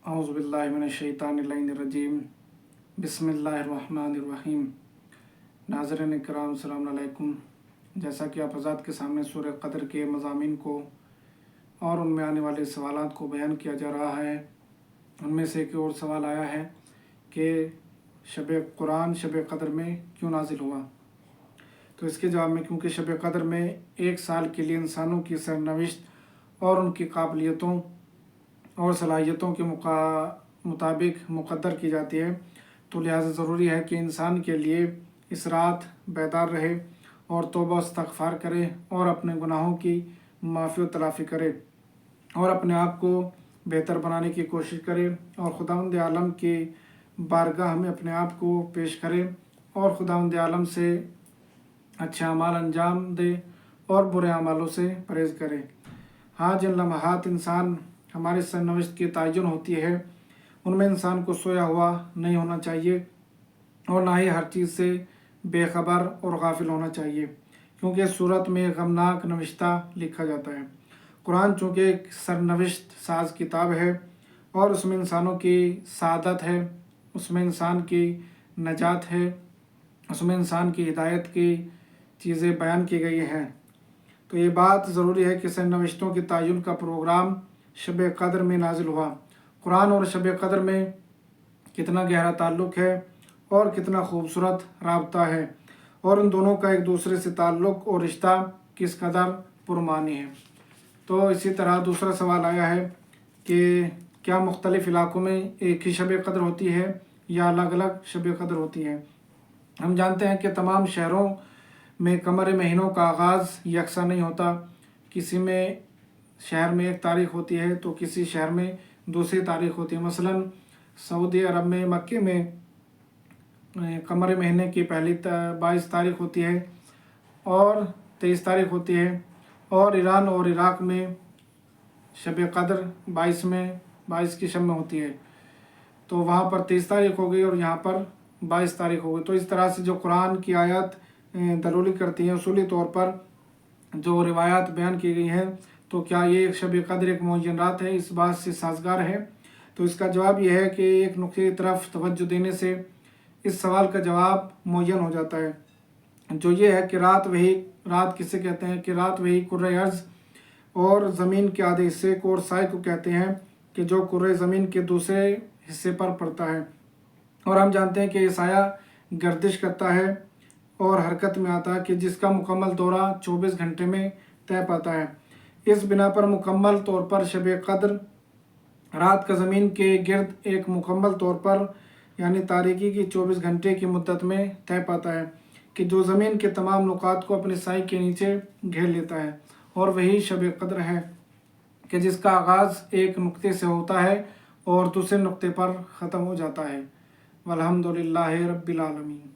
औज़ुबिल्लाहिमिनश्शैतानिर्रजीम बिस्मिल्लाहिर्रहमानिर्रहीम। नाज़रीन इकराम अस्सलाम अलैकुम। जैसा कि आप हज़रात के सामने सूरह क़द्र के मज़ामीन को और उनमें आने वाले सवालात को बयान किया जा रहा है, उनमें से एक और सवाल आया है कि कुरान शब क़द्र में क्यों नाजिल हुआ। तो इसके जवाब में, क्योंकि शब क़द्र में एक साल के लिए इंसानों की सरनविश्त और उनकी काबिलियतों और सलाहियतों के मुताबिक मुक़द्दर की जाती है, तो लिहाजा ज़रूरी है कि इंसान के लिए इस रात बेदार रहे और तौबा इस्तग़फ़ार करे और अपने गुनाहों की माफ़ी व तलाफ़ी करे और अपने आप को बेहतर बनाने की कोशिश करे और खुदावंद आलम की बारगाह में अपने आप को पेश करे और खुदावंद आलम से अच्छे अमाल अंजाम दे और बुरे अमालों से परहेज़ करे। हाँ, जिन लम्हात इंसान हमारे सरनविश्त की तयन होती है, उनमें इंसान को सोया हुआ नहीं होना चाहिए और ना ही हर चीज़ से बेखबर और गाफिल होना चाहिए, क्योंकि इस सूरत में गमनाक नविश्ता लिखा जाता है। कुरान चूँकि एक सरनविश्त साज किताब है और उसमें इंसानों की सादत है, उसमें इंसान की नजात है, उसमें इंसान की हिदायत की चीज़ें बयान की गई हैं। तो ये बात ज़रूरी है कि सरनविश्तों के तयन का प्रोग्राम शब क़द्र में नाजिल हुआ। कुरान और शब क़द्र में कितना गहरा ताल्लुक़ है और कितना खूबसूरत राबता है, और उन दोनों का एक दूसरे से ताल्लुक़ और रिश्ता किस कदर पुरमानी है। तो इसी तरह दूसरा सवाल आया है कि क्या मुख्तलिफ़ इलाक़ों में एक ही शब क़द्र होती है या अलग अलग शब क़द्र होती है। हम जानते हैं कि तमाम शहरों में कमर महीनों का आगाज़ यकसा नहीं होता। किसी में शहर में एक तारीख़ होती है तो किसी शहर में दूसरी तारीख़ होती है। मसलन सऊदी अरब में मक्के में कमर महीने की पहली 22 तारीख़ होती है और 23 तारीख़ होती है, और ईरान और इराक़ में शब क़द्र 22 की शब में होती है, तो वहाँ पर 23 तारीख़ हो गई और यहाँ पर 22 तारीख़ हो गई। तो इस तरह से जो कुरान की आयत दलाली करती हैं, उसूली तौर पर जो रिवायात बयान की गई हैं, तो क्या ये शब क़द्र एक मुअय्यन रात है, इस बात से साजगार है। तो इसका जवाब यह है कि एक नुक्ते की तरफ तवज्जो देने से इस सवाल का जवाब मुअय्यन हो जाता है, जो ये है कि रात किसे कहते हैं कि रात वही कुर्रे अर्ज़ और ज़मीन के आधे हिस्से को और साए को कहते हैं कि जो कुर्रे ज़मीन के दूसरे हिस्से पर पड़ता है, और हम जानते हैं कि ये साया गर्दिश करता है और हरकत में आता है कि जिसका मुकम्मल दौरा 24 घंटे में तय पाता है। इस बिना पर मुकम्मल तौर पर शब क़द्र रात का ज़मीन के गिर्द एक मुकम्मल तौर पर यानी तारीकी की 24 घंटे की मुद्दत में तय पाता है कि जो ज़मीन के तमाम नुकात को अपने साए के नीचे घेर लेता है, और वही शब क़द्र है कि जिसका आगाज़ एक नुक्ते से होता है और दूसरे नुक्ते पर ख़त्म हो जाता है। वल्हम्दुलिल्लाहि रब्बिल आलमीन।